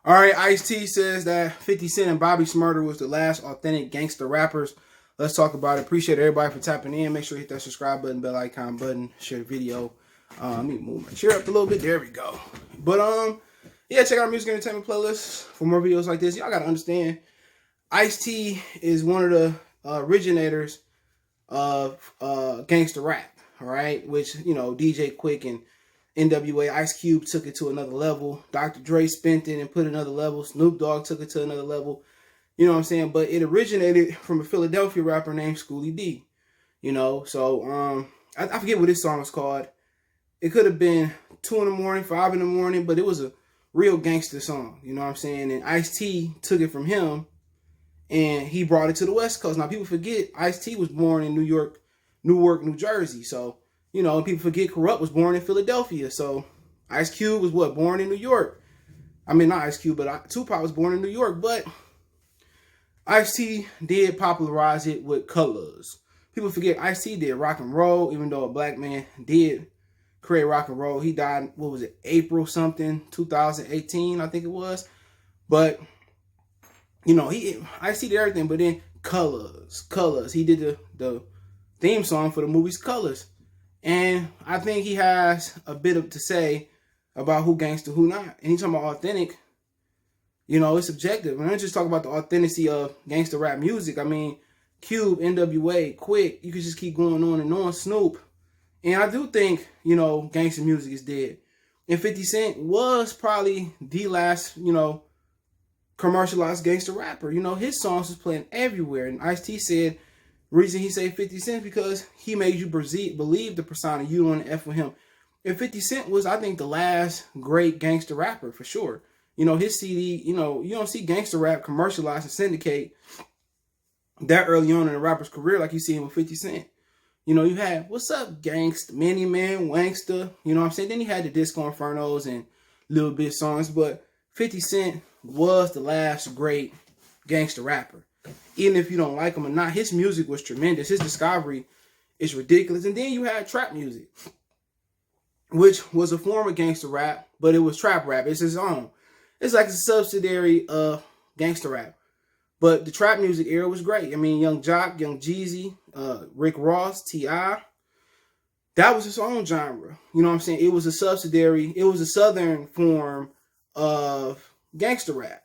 All right, Ice-T says that 50 Cent and Bobby Shmurda was the last authentic gangster rappers. Let's talk about it. Appreciate everybody for tapping in. Make sure you hit that subscribe button, bell icon button, share the video. Let me move my chair up a little bit. There we go. But yeah, check out our music entertainment playlist for more videos like this. Y'all gotta understand, Ice-T is one of the originators of gangster rap. All right, which DJ Quick and NWA, Ice Cube took it to another level. Dr. Dre spent it and put another level. Snoop Dogg took it to another level. You know what I'm saying? But it originated from a Philadelphia rapper named Schoolie D. So I forget what this song was called. It could have been 2 in the morning, 5 in the morning, but it was a real gangster song. You know what I'm saying? And Ice-T took it from him and he brought it to the West Coast. Now people forget Ice-T was born in Newark, New Jersey. So people forget Corrupt was born in Philadelphia. So Ice Cube was born in New York. I mean, not Ice Cube, but Tupac was born in New York. But Ice-T did popularize it with colors. People forget Ice-T did rock and roll, even though a black man did create rock and roll. He died, what was it, April something, 2018, I think it was. But, Ice-T did everything, but then colors. He did the theme song for the movie's Colors. And I think he has a bit to say about who gangster, who not. And he's talking about authentic. It's subjective. And I'm just talking about the authenticity of gangster rap music. I mean, Cube, NWA, Quick, you could just keep going on and on. Snoop. And I do think, gangster music is dead. And 50 Cent was probably the last, commercialized gangster rapper. His songs was playing everywhere. And Ice-T said, reason he say 50 Cent because he made you believe the persona you don't want to F with him. And 50 Cent was, I think, the last great gangster rapper for sure. His CD, you don't see gangster rap commercialized and syndicate that early on in a rapper's career like you see him with 50 Cent. You had, what's up, Gangsta, Many Man, Wangsta, you know what I'm saying? Then you had the Disco Infernos and little bit songs, but 50 Cent was the last great gangster rapper. Even if you don't like him or not, his music was tremendous. His discovery is ridiculous. And then you had trap music, which was a form of gangster rap, but it was trap rap. It's his own. It's like a subsidiary of gangster rap. But the trap music era was great. I mean, Young Jock, Young Jeezy, Rick Ross, T.I. That was his own genre. You know what I'm saying? It was a subsidiary. It was a southern form of gangster rap.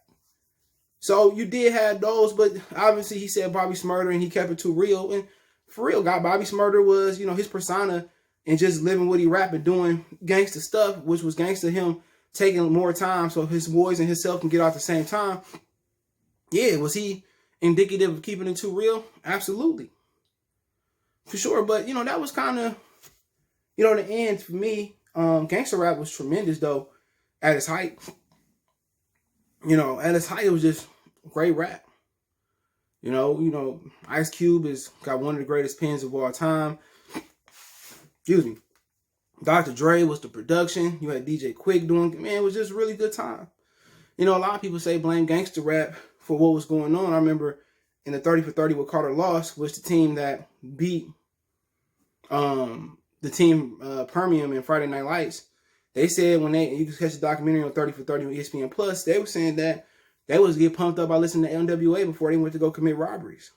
So you did have those, but obviously he said Bobby Shmurda and he kept it too real. And for real, Bobby Shmurda was, his persona and just living what he rapping, doing gangster stuff, which was gangster him taking more time so his boys and himself can get out at the same time. Yeah, was he indicative of keeping it too real? Absolutely. For sure. But, that was kind of, the end for me. Gangster rap was tremendous, though, at its height. At its height, it was just great rap. Ice Cube has got one of the greatest pens of all time. Excuse me. Dr. Dre was the production. You had DJ Quick doing, man, it was just a really good time. A lot of people say blame gangster rap for what was going on. I remember in the 30 for 30 with Carter Lost was the team that beat the team Permium and Friday Night Lights. They said when you can catch the documentary on 30 for 30 on ESPN Plus, they were saying that they was get pumped up by listening to NWA before they went to go commit robberies.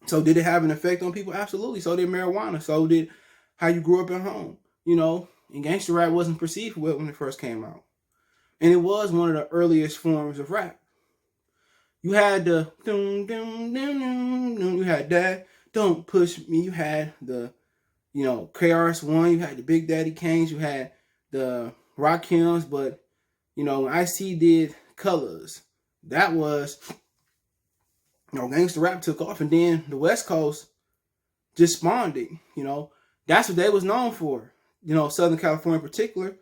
So did it have an effect on people? Absolutely. So did marijuana. So did how you grew up at home. And gangster rap wasn't perceived well when it first came out. And it was one of the earliest forms of rap. You had the dum dum dum dum dum. You had that. Don't push me. You had the KRS-One. You had the Big Daddy Kanes. You had the Rakims. But when Ice-T did Colors, that was gangster rap took off, and then the West Coast just spawned it. That's what they was known for. Southern California in particular.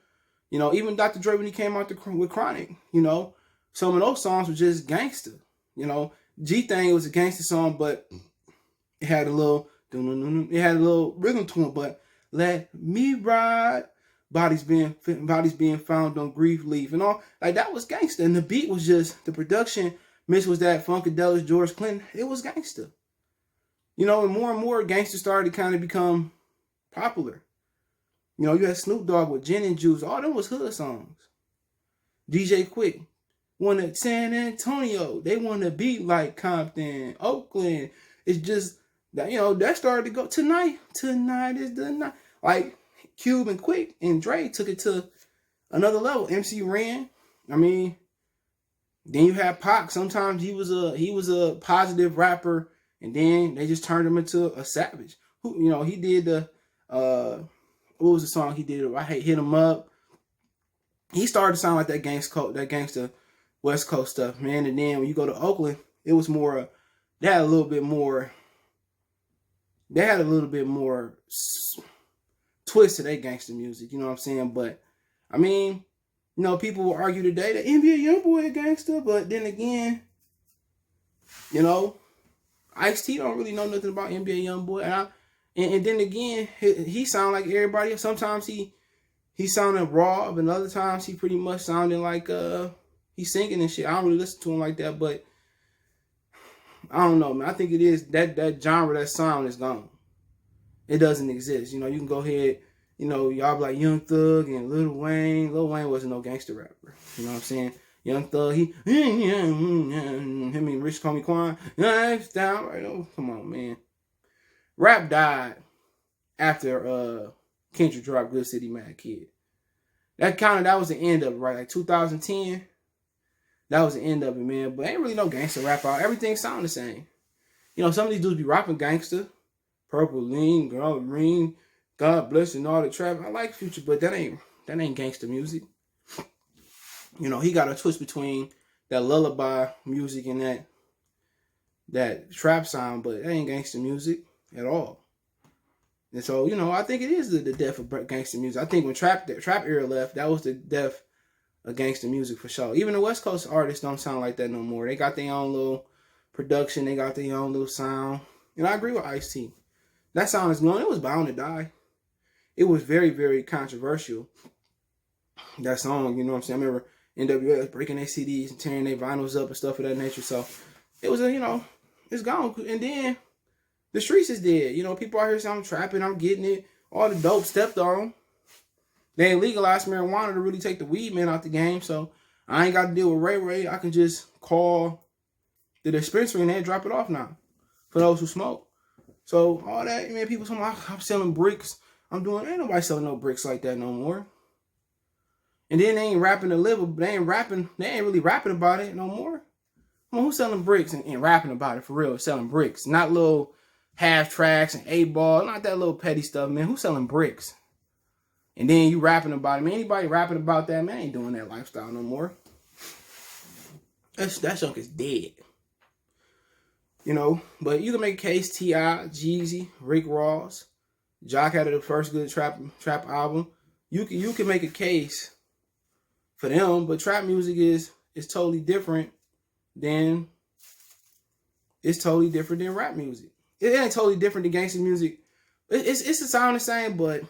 Even Dr. Dre when he came out with Chronic, some of those songs were just gangster. G-Thing was a gangster song, but it had a little rhythm to it. But let me ride, bodies being found on Grief Leaf and all, like that was gangster. And the beat was just the production mixed with that Funkadelic George Clinton. It was gangster. And more gangsters started to kind of become popular. You had Snoop Dogg with Gin and Juice. All them was hood songs. DJ Quick. Want to San Antonio. They want to be like Compton, Oakland. It's just that, that started to go tonight. Tonight is the night. Like Cube and Quick and Dre took it to another level. MC Ren. I mean, then you had Pac. Sometimes he was a positive rapper, and then they just turned him into a savage. Who, he did the what was the song he did? I Hit Him Up. He started to sound like that gangsta West Coast stuff, man. And then when you go to Oakland, it was more, they had a little bit more twist to their gangster music, you know what I'm saying? But, I mean, people will argue today that NBA Youngboy a gangster, but then again, Ice-T don't really know nothing about NBA Youngboy. And then again, he sound like everybody else. Sometimes he sounded raw, but other times he pretty much sounded like he's singing and shit. I don't really listen to him like that, but I don't know, man. I think it is that genre, that sound is gone. It doesn't exist. You can go ahead, y'all be like Young Thug and Lil Wayne. Lil Wayne wasn't no gangster rapper. You know what I'm saying? Young Thug, him and Rich Homie Quan. Lifestyle, right? Oh, come on, man. Rap died after Kendrick dropped Good City Mad Kid. That was the end of it, right? Like 2010. That was the end of it, man. But ain't really no gangster rap out. Everything sound the same. Some of these dudes be rapping gangster. Purple Lean, Girl Green, God Bless and all the trap. I like Future, but that ain't gangster music. He got a twist between that lullaby music and that trap sound, but that ain't gangster music at all. And so, I think it is the death of gangster music. I think when trap era left, that was the death of gangster music for sure. Even the West Coast artists don't sound like that no more. They got their own little production. They got their own little sound. And I agree with Ice-T. That sound is gone. It was bound to die. It was very, very controversial. That song, you know what I'm saying? I remember NWS breaking their CDs and tearing their vinyls up and stuff of that nature. So it was it's gone. And then the streets is dead. People out here saying I'm trapping, I'm getting it. All the dope stepped on. They ain't legalized marijuana to really take the weed man out the game. So I ain't got to deal with Ray. I can just call the dispensary and they drop it off now for those who smoke. So all that, man, people saying I'm selling bricks. Ain't nobody selling no bricks like that no more. And then they ain't rapping to live. They ain't really rapping about it no more. Come on, who's selling bricks and rapping about it for real? Selling bricks, not little half tracks and 8-ball, not that little petty stuff, man. Who's selling bricks? And then you rapping about it, man. Anybody rapping about that, man, ain't doing that lifestyle no more. That junk is dead. But you can make a case, T.I., Jeezy, Rick Ross, Jock had the first good trap album. You can make a case for them, but trap music is totally different than rap music. It ain't totally different than gangster music. It's the sound the same, but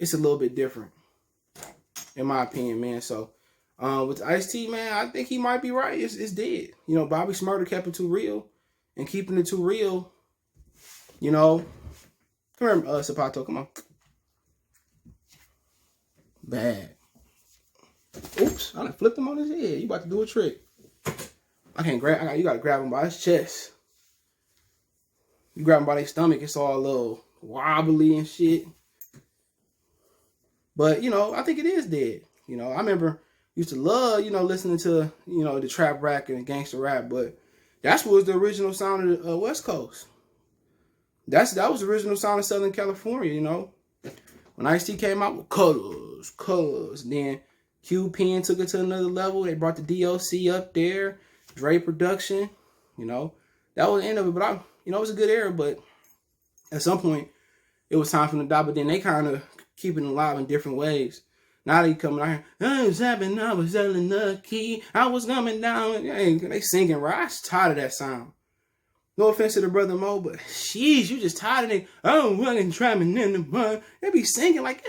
it's a little bit different, in my opinion, man. So, with Ice-T, man, I think he might be right. It's dead. Bobby Shmurda kept it too real, and keeping it too real, come here, Zapato, come on. Bad. Oops, I done flipped him on his head. You about to do a trick. You gotta grab him by his chest. You grab him by their stomach, it's all a little wobbly and shit. But, I think it is dead. I remember used to love, listening to, the trap rap and gangster rap, but that's what was the original sound of the West Coast. That was the original sound of Southern California, When Ice-T came out with Colors, then Q-Pen took it to another level. They brought the DOC up there, Dre production, That was the end of it, but it was a good era, but at some point, it was time for them to die, but then they kind of keeping it alive in different ways. Now they coming out here, I was selling the key, I was coming down. They singing, right? I was tired of that sound. No offense to the brother Mo, but sheesh, you just tired of it. I'm running, trapping in the mud. They be singing like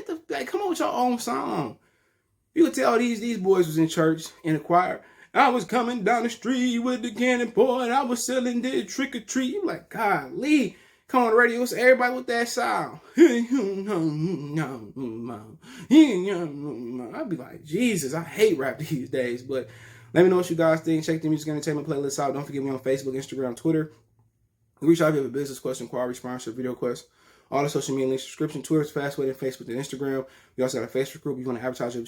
come on with your own song. You could tell these boys was in church in the choir. I was coming down the street with the cannon boy, and I was selling the trick or treat. You like, golly, come on the radio, it's everybody with that sound. I'd be like, Jesus, I hate rap these days. But let me know what you guys think. Check the Music Entertainment playlist out. Don't forget me on Facebook, Instagram, Twitter. Reach out if you have a business question, inquiry, sponsor, video request. All the social media links, subscription, Twitter is fast way than Facebook and Instagram. We also got a Facebook group. You want to advertise your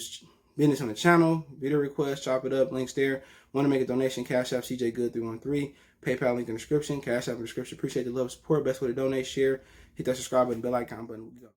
business on the channel, video request, chop it up, links there. Want to make a donation, Cash App, CJ Good 313, PayPal link in the description, Cash App in the description. Appreciate the love and support. Best way to donate, share, hit that subscribe button, bell icon button.